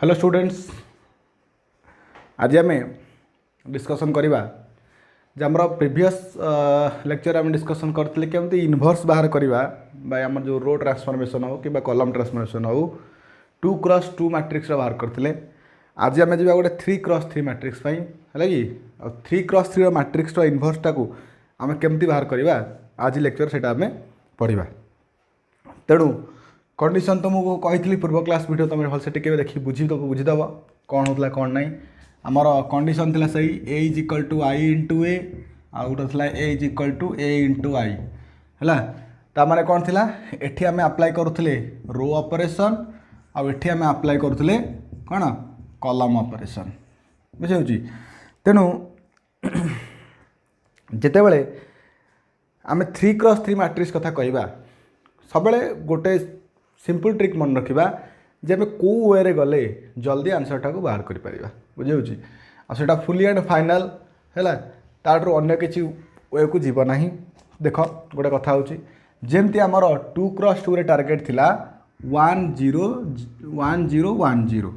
Hello students, आज आम discussion करवा जे आम प्रीवियस लेक्चर आम डिस्कसन करते केमती इनवर्स बाहर करवा बाय आम जो रो ट्रांसफॉर्मेशन हो कि कॉलम ट्रांसफॉर्मेशन हो 2x2 मैट्रिक्स बाहर करते। आज आम जा गोटे 3x3 मैट्रिक्स है कि 3x3 मैट्रिक्स इनवर्सटा को आम केमती बाहर करवा आज लेक्चर से आम पढ़ा। तेणु कंडीशन तुमको कही पूर्व क्लास वीडियो तुम भलसे टिके देखी बुझीदेव कौन होता कौन ना। आमर कंडीशन थी सही A is equal to I into A आ गोटे A is equal to A into I है। तार कौन थी एठी आम अप्लाई करुले रो ऑपरेशन आठी आम अप्लाई करुले कौन कॉलम ऑपरेशन बुझे। तेणु जितेबले आम 3x3 मैट्रिक्स कथा कहवा सब गोटे सिंपल ट्रिक मन रखा जे आम कौ वे गले जल्दी आंसरटा को बाहर कर बुझे आटा फुली एंड फाइनाल है ताठू अन्य किसी वे को जीव ना। देख गोटे कथा हूँ जमती आमर 2x2 रे टार्गेट थिला 1 0 1 0 1 0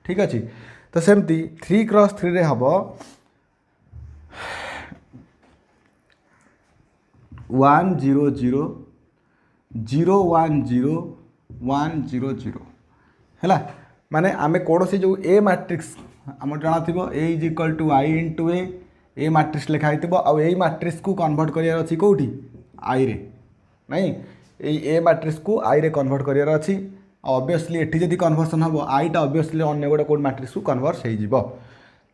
ठीक अच्छे। तो सेमती 3x3 रे हम 1 0 0 0 1 0 1 0 0 है माने आम कौन सी जो ए मैट्रिक्स आम जाना थी A is equal to I into A matrix लिखाई आई मैट्रिक्स को कन्वर्ट करार अच्छी कौटी आई रे नहीं ए मैट्रिक्स को आई रे कन्वर्ट करार अच्छी ऑब्वियसली एटी जदि कन्वर्सन हम आईटा ऑब्वियसली अन्य गोटे कोड मैट्रिक्स को कन्वर्ट हो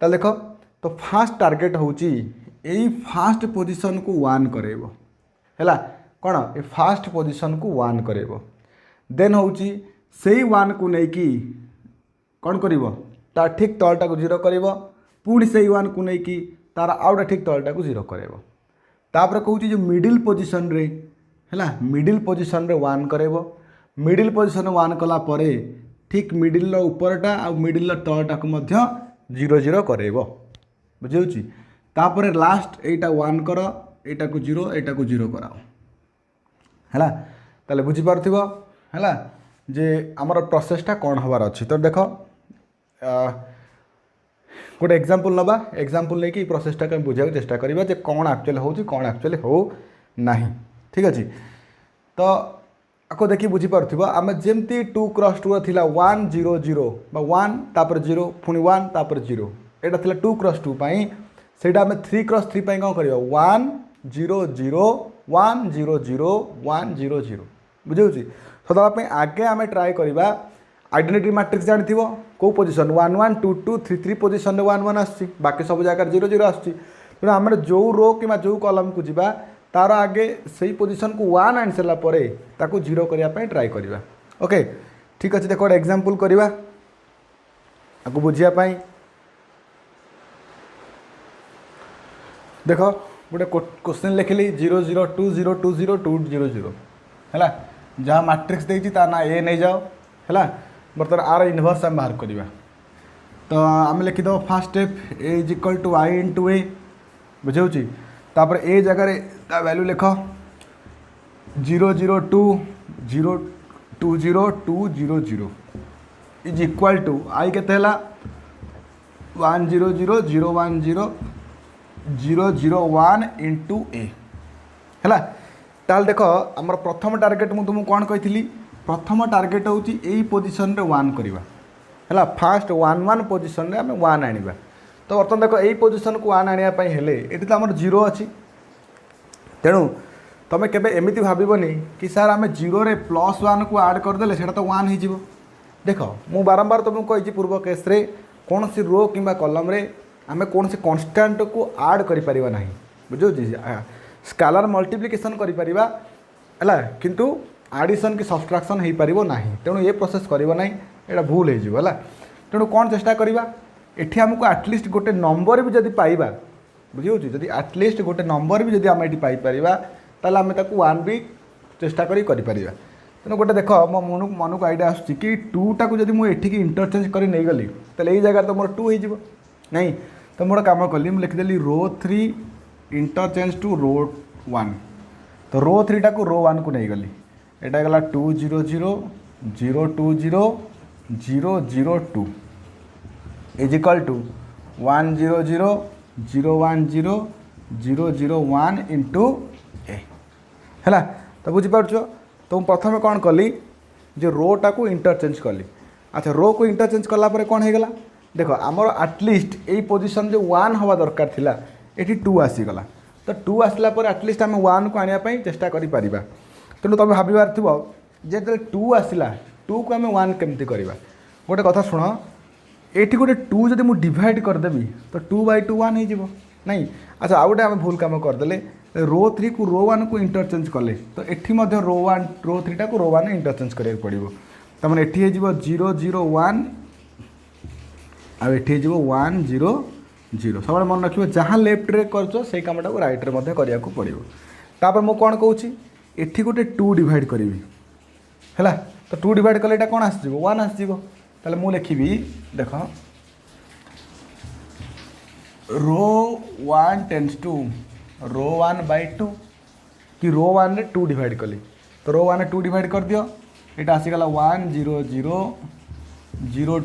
देख। तो फास्ट टार्गेट हूँ यही फास्ट पोजिशन को 1 करेब है कौन ए फास्ट पोजिशन को 1 करेब देन हूँ से 1 को लेकिन कौन कर तार ठीक तलटा को 0 कर पुणी से 1 को लेकिन तार आउटा ठीक तलटा को 0 कर कहूँ जो मिडिल पोजिशन रे है मिडिल पोजिशन रे 1 करेब मिडिल पोजिशन 1 कला परे ठीक मिडिल उपरटा आ मिडिल तलटा को 0 0 करेब बुझे। तापर लास्ट एटा 1 कर एटा को 0 एटा को 0 कराओ है ताले बुझीपार है जे आमर प्रोसेसटा कौन हबार अच्छी। तो देख गोटे एग्जांपल नवा एग्जांपल लेके प्रोसेसटा को बुझा चेष्टा करवा जे कौन एक्चुअली हो कौन एक्चुअली हो नहीं ठीक अच्छे। तो आपको देखिए बुझीपार आम जमती 2x2 थिला 1 0 0 1 तापर 0 पुणी 1 तापर 0 एटा थिला 2x2 पाई सेटा आम 3x3 पाई कौन करवा 1 0 0 1 0 0 1 0 0 बुझे। सदापे आगे आम ट्राए करवा आइडेंटिटी मैट्रिक्स जानी कौ पोजिशन 1 1 2 2 3 3 पोजिशन 1 1 आसी बाकी सब जगह 0 0 आस। तेणु आम जो रो कि जो कॉलम को जीवा तार आगे से पोजिशन को 1 आनी सारा पर 0 करने ट्राए करवा। ओके ठीक अच्छे। देख गोटे एग्जांपल करवा आपको बुझापी देख गोटे क्वेश्चन लिखिली 0 0 2 0 2 0 2 0 0 है जहाँ मैट्रिक्स देती ना ए नहीं जाओ है बर्तमान आर इनवर्स आम बाहर करवा। तो आम लिखिद first step A is equal to I into A बुझे। तापर ए जगह वैल्यू लिख 0 0 2 0 2 0 2 0 0 इज इक्वल टू आई के 1 0 0 0 1 0 0 0 1 इंटू ए है। ताल देख आमर प्रथम टार्गेट मुझे तुमको कौन कही प्रथम टार्गेट हूँ यही पोजिशन रे 1 करवा है फास्ट 1 1 पोजिशन रे आम 1 आनिबा। तो बर्तमान देख यही पोजिशन को 1 आने ये तो आमर 0 अच्छी। तेणु तुम केबे एमिति भाबनी कि सार आम 0 रे +1 को ऐड करदे से तो 1 हो। देख मु बारंबार तुमको कही पूर्व केस रे कौन सी रो कि कॉलम रे आम कौन सी कन्स्टांट को ऐड करिपरिबा नाही बुझे। स्केलर मल्टीप्लिकेशन करिपरिबा है किंतु एडिशन की सब्सट्रैक्शन हो पारिबो नाही। तेणु ये प्रोसेस करिबो नाही एटा भूल हो जिवो है। तेणु कौन चेष्टा करिबा एठी हमको एटलिस्ट गोटे नंबर भी जदि पाइबा बुझे जदि एटलिस्ट गोटे नंबर भी जदि आम एठी पाई परिबा ताले आम ताकू 1 भी चेष्टा करी परिबा। तेणु गोटे देख मो मन को आइडिया आसुची कि 2 टा को जदि मु एठी की इंटरचेंज करी नहीं गली ताले एई जगह तो मोर 2 हो जिवो नहीं। तो मोर काम कली मु लिखिदेली रो 3 इंटरचेंज टू रो 1 तो रो 3 टा को रो 1 को नहीं गली एटा गला 2 0 0 0 2 0 002 इज इक्वल टू 100 010 001 इंटू ए है। तो बुझीपार तो प्रथम कौन कली जो रोटा को इंटरचेंज कली। अच्छा रो को इंटरचेंज कलापर कौन हो गला देख आमर आटलिस्ट यही पोजिशन जो 1 हवा दरकार थिला ये 2 आसीगला। तो 2 आसला पर आटलिस्ट आम 1 को आने चेष्टा करें। तेणु तुम भाबार थो जे 2 आसला 2 को आम 1 केमती करवा। गोटे कथा शुण ये गोटे 2 जब मुझे डिवाइड करदेवि तो 2/2 1 हो नहीं। अच्छा आउ गए आम भूल कम करदे रो 3 को रो 1 को इंटरचेंज कले तो ये रो 1 रो 3 टा को रो 1 इंटरचेंज करा पड़ो। तो मैंने ये 001 आठी 100 सब मन रखिए जहाँ लेफ्ट रे कर से कमटा को रईट रे करने को पड़ो। तापर मु कौन कहूँ एठी गोटे 2 डिवाइड करी है। तो 2 डिवाइड कले कौन आस 1 आसो। ताले मु लिखी देख रो 1 टेंस टू रो 1/2 कि रो 1 रे 2 डिवाइड कली तो रो 1 रे 2 डिवाइड कर दियो ये आसीगला 100 020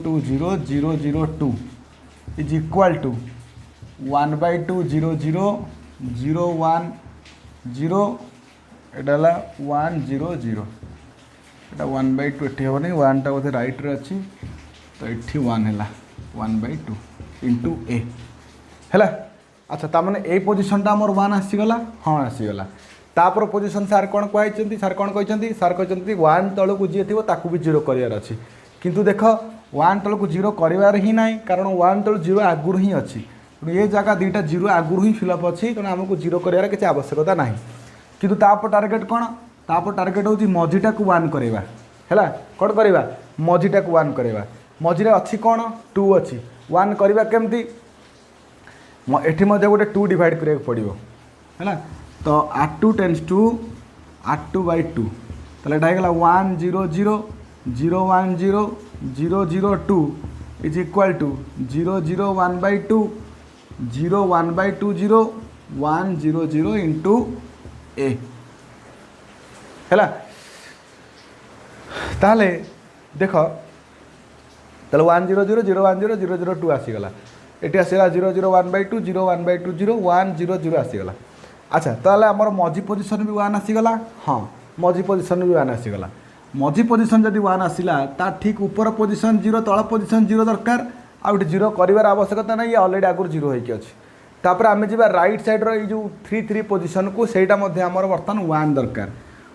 002 is equal to 1/2 00 010 Etah 100 Etah 1/2 eighty हम नहीं 1 टा बोधे रईट रे अच्छी तो ये 1 है 1/2 इंटू ए है। अच्छा ताने यही पोजिशन टा मोर 1 आसीगला हाँ आसीगला। तापर पोजिशन सार कौन कहते सार कौन कहते सार कहते 1 तलू जी थी ताकू भी 0 करार अच्छी किंतु देख 1 तलू 0 करार ही ना कारण 1 तलू 0 आगुरी ही अच्छी तेणु ये जगह 2टा 0 आगुरी ही फिलअप अच्छी तेणु आमको 0 करार किसी आवश्यकता ना किंतु तापर टार्गेट कौन तापर टार्गेट हूँ मझीटा को 1 करवा है कौन करवा मझीटा को 1 करवा मझीरे अच्छी कौन 2 अच्छी 1 करवा केमती एठी गोटे 2 डिवाइड करा पड़ो है। तो R2 टेंस टू R2/2 तो यहाँ होगा 100 010 002 इज इक्वाल टू 001/2 0/20 100 इंटू ए है। ताले देख ताले 100 010 002 आसीगला ये आसला 001/2 0/20 100 आसीगला। अच्छा ताले आमर मझी पोजिशन भी 1 आसीगला हाँ मझी पोजिशन भी 1 आसीगला। मझी पोजिशन जब 1 आसला ता ठीक ऊपर पोजिशन 0 तल पोजिशन 0 दरकार आउट 0 कर आवश्यकता ना ये अलरेडी आगुरी 0 होगी अच्छी। तापर आम जी राइट साइड रो जो 3 पोजिशन को सहीटा आमर बर्तमान 1 दरकार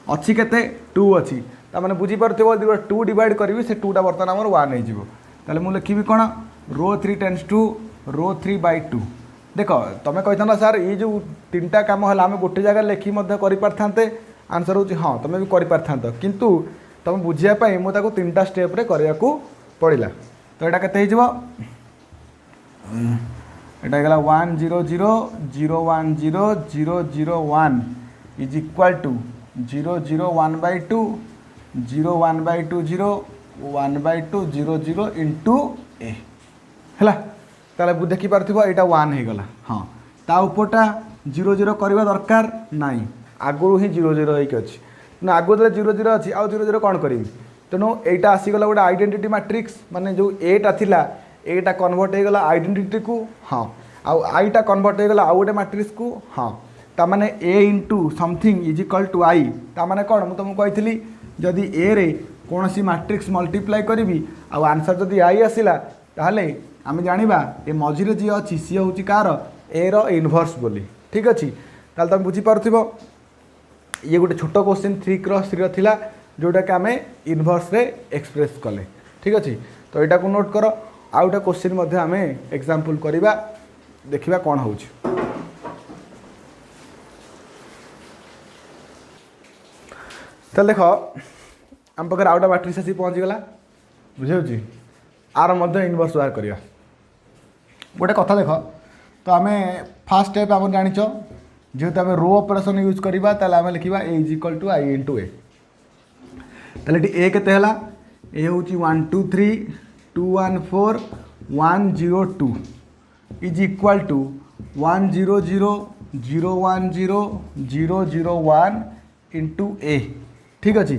अच्छी केते 2 अच्छी ताने बुझीपार 2 डिवाइड करी से 2टा बर्तमान आमर 1 हो मुझे लिखी कौन रो 3 टेंस टू रो 3/2 देख तुम कही सार ये जो 3टा कम है आम गोटे जगह लिखी कर आंसर हूँ हाँ तुम भी कर किंतु तुम बुझापी मुझे 3टा स्टेप करने को पड़ा। तो यहाँ के यहाँ 100 010 001 इज इक्वाल टू 001/2 0/20 1/2 00 इंटू ए है। ताले देखिपार यहाँ 1 हो गला हाँ ता उपरटा 0 करवा दरकार नाई आगुरी ही 0 होगी अच्छी ना आगु 0 अच्छी आउ 0 कौन करी तेणु यहाँ आसीगला गोटे आइडेंटिटी मैट्रिक्स माने जो एटा थिला एटा कन्वर्ट हो गला आइडेंटिटी को हाँ आउ आईटा कन्वर्ट हो गला आउ गोटे मैट्रिक्स को हाँ ताने A into something is equal to I ताने कौन मुझे तुमको कही जदि ए रे कौन सी मैट्रिक्स मल्टीप्लाई करी आउ आंसर जदि आई आसला ताहले आम जाना ये मझीरे जी अच्छी सी हूँ कार ए रो इनवर्स बोली ठीक अच्छे। ताल तुम बुझीपार ये गोटे छोट क्वेश्चन 3x3 थिला जोटा कि आम इनवर्स रे एक्सप्रेस कले ठीक अच्छे। तो यहाँ को नोट कर आउ गोटे क्वेश्चन आम एग्जांपल करवा देखा कौन हो। तो देख आम पाखे आउटा मैट्रिक्स आसी पहुँचीगला बुझे आर इनवर्स बाहर करवा गोटे कथा देख। तो आम फास्ट स्टेप आप जाच जेहेतु आम रो ऑपरेशन यूज करवा आम लिखा A is equal to I into A ताले ए केते हला ए हूँ 1 2 3 2 1 4 102 इज इक्वाल टू 100 010 001 इंटू ए ठीक अच्छे।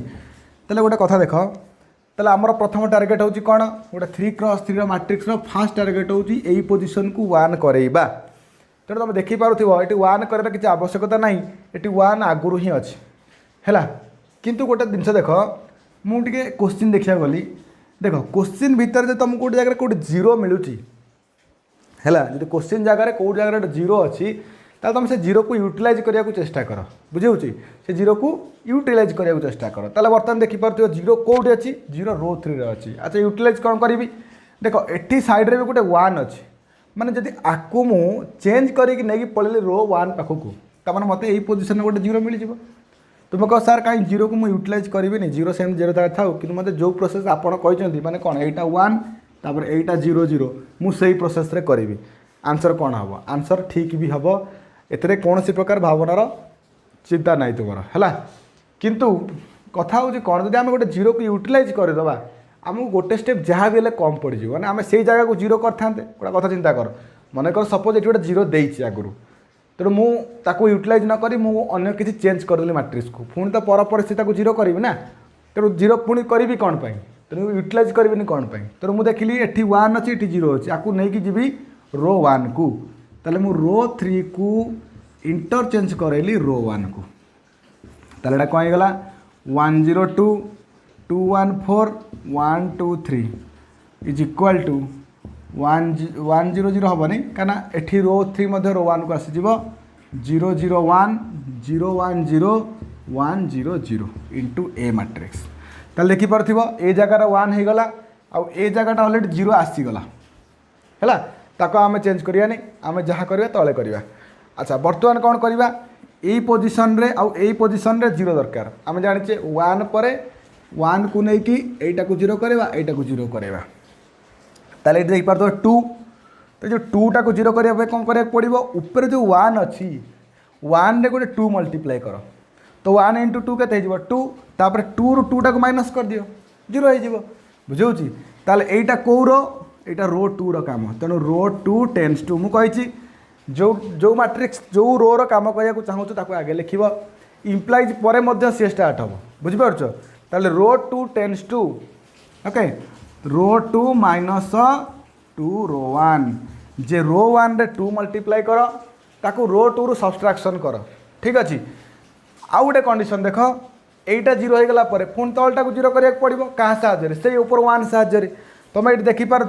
ताले गोटे कथा देख ताले आमर प्रथम टार्गेट होची कोन गोटे 3x3 matrix row first target होची एई पोजीशन को 1 करेइबा। तेणु तुम देखी पारुथिबो एटी 1 करे किसी आवश्यकता नहीं, एटी 1 आगुरु ही अछि हैला। किंतु गोटे जिनस देख मु टिके क्वेश्चन देखिया गली, देख क्वेश्चन भीतर जे तुमको गोटे जगह कोड 0 मिलुची हैला, जदि क्वेश्चन जगह कोड जगह 0 अछि ताल तुम से 0 को यूटिलाइज करिया को चेष्टा कर, बुझेउची से 0 को यूटिलाइज करिया को चेष्टा कर। ताले वर्तमान देखि पारुथिबो 0 कोड अछि, 0 रो 3 रे अछि। अच्छा यूटिलाइज कोन करिवि, देख एटी साइड रे भी गोटे 1 अछि, माने जदि आकु मु चेंज करिक नेकी पळेले रो 1 पाखु को त माने मते एई पोजीशन गोटे 0 मिल जिवो। तुम कह सर कहीं 0 को मु यूटिलाइज करिविनी, 0 सेम 0 थाउ, कि मते जो प्रोसेस आपण कहइचंती माने कोन एटा 1 तापर एटा 0 0 मु सेही प्रोसेस रे करिवि। आंसर कोन हबो, आंसर ठीक भी हबो, एतरे कोनोसी प्रकार भावनार चिंता नहीं तुमर हैला। किंतु कथा होची कोन जदि आमे गोटे 0 को यूटिलाइज कर दबा आमको गोटे स्टेप जहाँ भी कम पड़ जाए, मैंने आम से जगह को 0 करते गोटे कथा चिंता कर, मन कर सपोज ये गोटे 0 देती आगुरी, तेणु मुझे यूटिलाइज न करी अन्य किसी चेंज करदेली मैट्रिक्स को, पुणी तो पर से 0 करी ना, तेणु 0 पुणी करी कौन पाई, तेणु यूटिलाइज करी कौन पाई। तेणु मुझे देखिली ये 1 अच्छी ये 0 अच्छी, आपको नहीं जी रो 1 को, ताले मु रो 3 को इंटरचेंज करैली रो 1 को, ताले कौन होगा 1 0 2 2 1 4 1 2 3 इज इक्वाल टू 1 0 0 हेनी कहीं एठी रो 3 मध्य रो 1 को आसीज 0 0 1 0 1 0 1 0 0 इंटू ए मैट्रिक्स। ताल देखिपे ए जगार 1 होगला आउ ए जगह अलरेडी 0 आसीगला है, ताको आम चेंज करिया नहीं, आम जहाँ करवा तले करवा। अच्छा बर्तमान कौन करवा, यही पोजिशन रे आउ यही पोजिशन रे 0 दरकार, आम जाने 1 पर 1 को लेकिन एटा को 0 करवा, एटा को 0 करवा, ताले देख पार 2, तो जो 2 टा को 0 करने कौन करा पड़ो, ऊपर जो 1 अच्छी 1 रे गोटे 2 मल्टीप्लाई कर, तो 1 इंटू 2 के 2, तापर 2 रू 2 टा को माइनस कर दियो 0 हो बुझे। ताले एटा कौ रो, एटा रो 2 रो काम, तेणु रो 2 टेन्स टू मुझे जो जो मैट्रिक्स जो रो रो काम करने को चाहूँ ताको आगे लिख इम्प्लाइज पर मध्य सी स्टार्ट हम बुझिपार। ताले row 2 tends to okay row 2 minus 2 row 1, जे रो 1 रे 2 मल्टीप्लाई कर ताको रो 2 रु सब्सट्राक्शन कर, ठीक अच्छे। आउ गोटे कंडीशन देख एटा 0 हो गला पुणी तलटा को 0 करा पड़ो क्या साहाଯ୍य से ऊपर 1 साहाଯ୍य, तुम ये देखिपार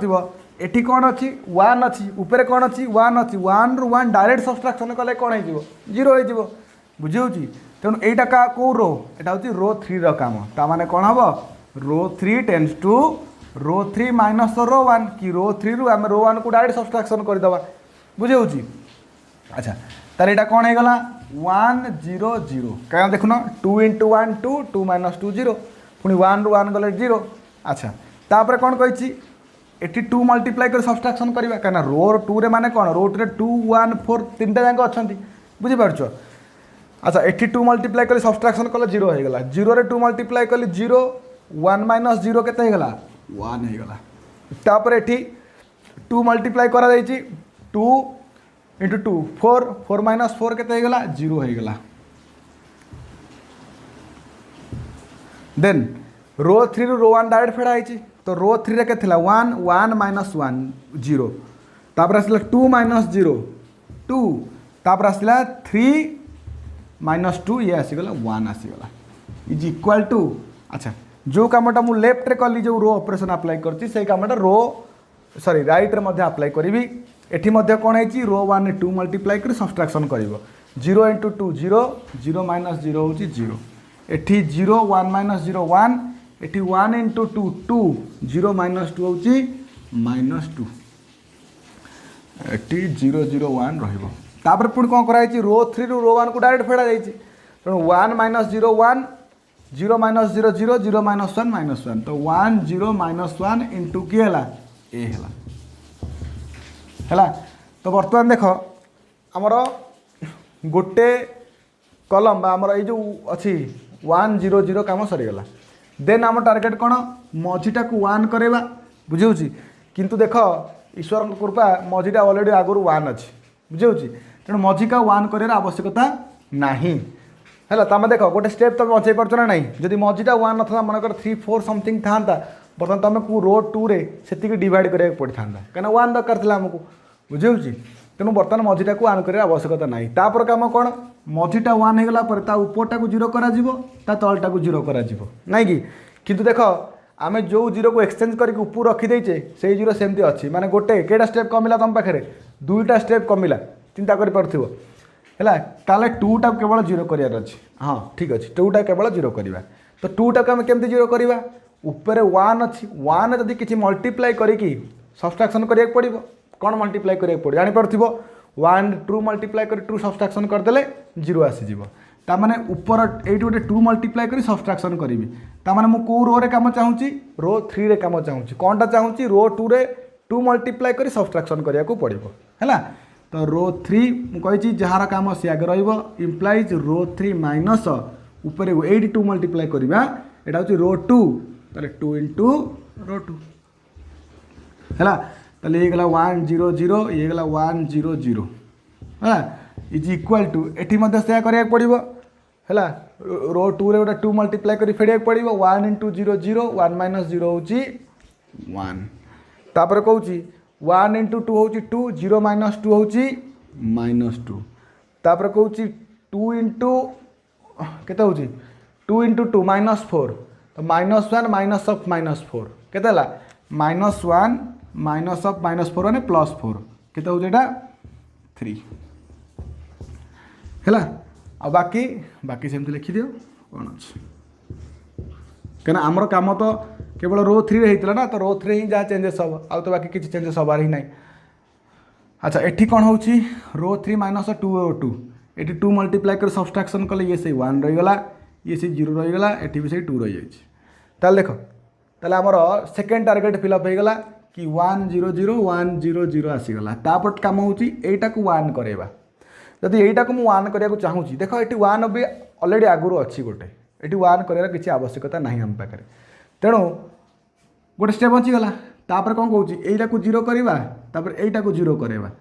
एटी कौन अच्छी 1 अच्छी ऊपर कौन अच्छी 1 अच्छी 1 रु 1 डायरेक्ट सब्सट्राक्शन कले कौन हो 0 हो बुझे। तेणु यहीटा क्या कौ रो, यहाँ हूँ रो 3 रो काम, ताने कौन हम row 3 tends to row 3 minus row 1 कि रो 3 रु आम रो 1 को डायरेक्ट सब्सट्राक्शन करदे बुझे। अच्छा तार यहाँ कौन होगा 1 0 0 क्या देखुन 2 इंटू 1 2 2 माइनस 2 0 पुणी 1 रु 1 गले 0। अच्छा तापर कौन कही एटी 2 मल्टीप्लाई कर सब्सट्राक्शन करवा कहीं रो 2 रे माने कौन रो 2 रे 2 1 4 3टा जाक अच्छा बुझिपार। अच्छा एटी 2 मल्टीप्लाई कर सब्सट्राक्शन कले 0 होगा, 0 रे 2 मल्टीप्लाई कली 0 1 माइनस 0 के 1 होगा, तापर एटी 2 मल्टीप्लाई करा 2 इंटू 2 4 4 माइनस 4 के 0 होगा। देन रो 3 रो 1 डायरेक्ट फेड़ा है, तो रो 3 रे के 1 1 माइनस 1 0, तापर आसला 2 माइनस 0 2, तापर आसला 3 माइनस 2 ये आसीगला 1 आसीगला इज इक्वाल टू। अच्छा जो कामटा मु लेफ्ट रे कली जो रो ऑपरेशन अप्लाई करती से कामटा रो सॉरी राइट रे मध्य अप्लाई करी। एठी मध्य कौन है रो 1 रे 2 मल्टीप्लाई कर सब्सट्राक्शन करिवो 0 इंटू 2 0 0 माइनस 0 हूँ 0, एठी 0 1 माइनस 0 1, एठी 1 इंटू 2 2 0 माइनस 2 हूँ माइनस 2, एठी 0 0 1 रहिबो। तापर पुणी कौन कराई रो 3 रु रो 1 को डायरेक्ट फेड़ा जाइए, तेणु 1 माइनस 0 1 0 माइनस 0 0 0 माइनस 1 माइनस 1, तो 1 0 माइनस 1 इंटू किए ए है। तो बर्तमान देख आमर गोटे कलम आमर ये जो अच्छी 1 0 0 कम सरीगला, देन आम टार्गेट कौन मझीटा को 1 करेगा बुझे। किंतु देख ईश्वर कृपा मझीटा अलरेडी आगुरी 1 अच्छी बुझे, तेणु मझी का 1 कर आवश्यकता नहीं, है तमें देख गोटे स्टेप तुम बचाई पार्छ ना ना जदि मझीटा 1 ना मनकर 3 4 समथिंग था बर्तमान तुम को रो 2 रे से डिवाइड करा पड़ता कहीं 1 दरकार था आमको बुझे तेणु बर्तमान मझीटा को 1 कर आवश्यकता ना तापर कम कौन मझीटा 1 होगला उपरटा को 0 करा तलटा को 0 करा कि किंतु देख आम जो 0 को एक्सचेंज करके ऊपर रखीदे से 0 सेमती अच्छी माने गोटे केटा स्टेप कमिला तुम पाखे 2टा स्टेप कमिला चिंता कर पार्थिव है ताले 2टा केवल 0 करार अच्छी हाँ ठीक अच्छे 2टा केवल 0 करवा तो 2टा को आम केमती 0 करवा ऊपर 1 अच्छी 1 जदि किसी मल्टीप्लाई करके सब्सट्रैक्शन करा पड़ो कौन मल्टीप्लाई करा पड़ो जापर 1 2 मल्टीप्लाई कर 2 सब्सट्रैक्शन करदे 0 आसीज ताने ऊपर ये गोटे 2 मल्टीप्लाई कर सब्सट्रैक्शन करी ताने मुझे कौ रो रे काम चाहूँगी रो 3 रे काम चाहूँगी कौनटा चाहूँगी रो 2 रे 2 मल्टीप्लाई कर सब्सट्रैक्शन करा पड़ो है तो रो 3 मुझे जार काम सी आगे रम्प्लाइज रो 3 माइनस ऊपर 82 मल्टीप्लाई करवा यहाँ हूँ रो 2 ताले 2 इंटू रो 2 है ताले ये गला 1 0 0 ये गला 1 0 0 है इज इक्वाल टू एटी से करा पड़ो है रो 2 रे गोटे 2 मल्टीप्लाई कर फेड़ा पड़ो 1 इंटू 0 0 1 माइनस 0 हूँ 1 तापर कहूँ 1 इंटू 2 हूँ 2 0 माइनस 2 हूँ -2 तापर कहूँ 2 इंटू केते हूँ 2 इंटू 2 -4 तो -1 माइनस ऑफ -4 केते हला -1 माइनस ऑफ -4 माने +4 केते हूँ एटा 3 है आ बाकी बाकी सेमती लिखिदियो कौन अच्छे कहीं आमर कम तो केवल रो 3 रे होता ना तो रो 3 ही जहाँ चेंजेस हम आ तो बाकी किसी चेंजेस हबार ही ना अच्छा एठी कौन हो रो 3 माइनस 2 रो 2 ये 2 मल्टीप्लाई कर सब्सट्रैक्शन कले ये से 1 रहीगला ये से 0 रहीगला एठी भी से 2 रही जाइए ताल देख ताल आमर सेकेंड टार्गेट फिलअप होगला कि 1 0 0 1 0 0 आसीगला तापर कम होटा को 1 करवा जदि यहीटा को मुझे 1 करने को चाहूँगी देख ये 1 भी अलरेडी आगुरी अच्छी गोटे ये 1 कर किसी आवश्यकता ना आम पाखे तेणु गोटे स्टेप बचीगला तापर कौन कौच यहीटा को 0 करवा तापर यहीटा को 0 करवा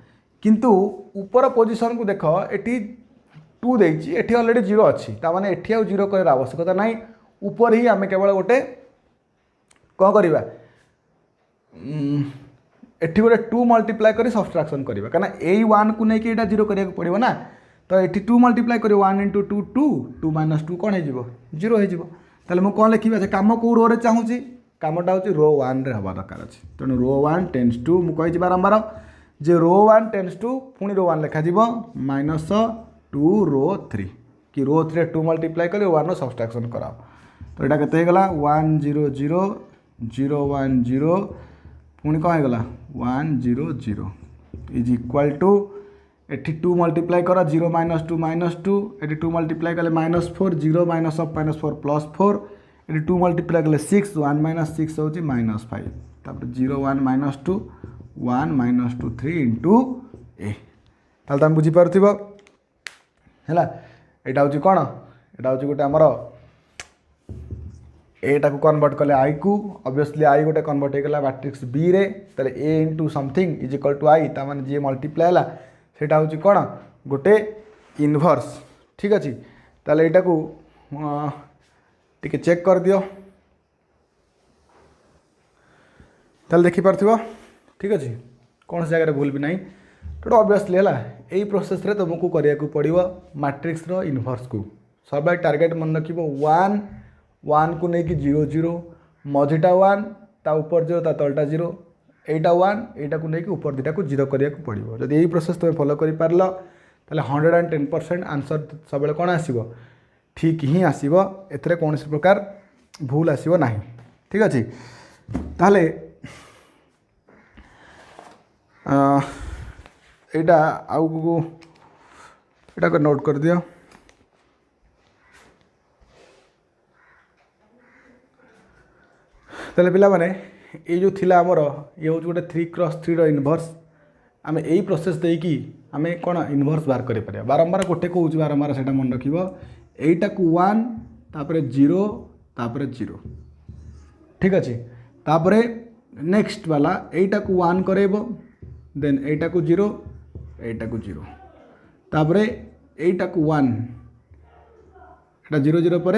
किंतु ऊपर पोजिशन को देख ये 2 देती ये अलरेडी 0 अच्छी ताने ये आउ 0 कर आवश्यकता ना ऊपर ही आम केवल गोटे कौन करवा एठी गोटे 2 मल्टीप्लाई कर सब्सट्रैक्शन करवा कहीं यही 1 को लेकिन यहाँ 0 करा पड़ो ना तो ये 2 मल्टीप्लाई कर 1 इंटू 2 2 2 माइनस 2 कौन हो 0 हो मुझे कौन लिखा से कम कौ रो चाहूँगी कमटा हूँ रो 1 रे हवा दरकार अच्छे तेणु रो 1 टेन्स टू मुझे बारंबार जे रो 1 टेन्स टू पुणी रो 1 लिखा -2 रो 3 कि रो 3 2 मल्टीप्लाई कर 1 सब्सट्रैक्शन कराओ तो यहाँ केते गला 1 0 0 0 1 0 पुणी कौन होगा 1 0 0 is equal to eighty 2 multiply कर 0 -2 -2 ये 2 मल्टीप्लाई कले -4 0 माइनस ऑफ -4 +4 ये 2 मल्टीप्लाई कले 6 1 - 6 हूँ -5 तापर 0 1 -2 1 -2 3 इंटू ए ताल तुम बुझीपार है यहाँ हूँ कौन यहाँ हूँ गोटे आमर एटा को कन्वर्ट कले आई को ऑब्वियसली आई गोटे कन्वर्ट होगा मैट्रिक्स बी रे ताले A into something is equal to I ताने जी मल्टीप्लाई है सेटा हूँ कौन गोटे इनवर्स ठीक अच्छे ताले एटा को टिके चेक कर दियो ताले देखि पारथिबो ठीक अच्छे कौन सी जगह भूल भी नहीं तो ऑब्वियसली है यही प्रोसेस रे तुमको करिया को पड़िबो मैट्रिक्स रो इनवर्स को सब टारगेट मन रखिबो 1 1 को लेकिन 0 0 मझीटा 1 ता ऊपर 0 ता तलटा 0 एटा 1 एटा को लेकिन ऊपर दुटा को 0 करिया को पड़िबो जदि यही प्रोसेस तुम फॉलो करि पारलो ताले 110% आंसर सब कौन आसीबो ठीक ही आसीबो एथरे कौन प्रकार भूल आसीबो नाही ठीक अच्छे ताले एटा आउ एटा को नोट कर दियो ताले पिला माने ये जो थिला हमर ये हूँ गोटे 3x3 रो इनवर्स आम यही प्रोसेस देकी आम कौन इनवर्स बाहर कर बारंबार गोटे कहूँ बारंबार से मन रख यहीटा को 1 तापर 0 तापर 0 ठीक अच्छे तापर नेक्स्ट वाला यहीटा को 1 करेब देन यहीटा को 0 यहीटा को 0 तापर यहीटा को 1 एटा 0 0 पर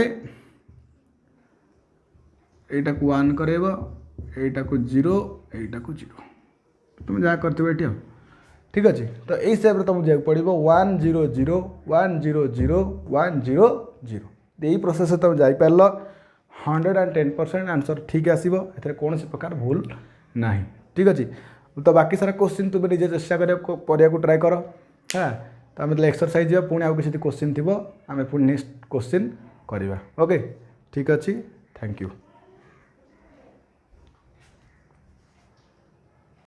एटा को 1 करेब एटा को 0 एटा को 0 तुम जहाँ करथिबो एठी ठीक अच्छे। तो यही हिसाब से तुमको जाक पड़ो 1 0 0 1 0 0 1 0 0 यही प्रोसेस तुम जापार 110% आंसर ठीक आसो ए कौन प्रकार भूल ना ठीक अच्छे। तो बाकी सारा क्वेश्चन तुम निजे चेष्टा करा ट्राए कर हाँ। तो आम एक्सरसाइज पुणी आउ किसी क्वेश्चन थी आम पुणी नेक्स्ट क्वेश्चन करवा ओके ठीक अच्छे थैंक यू।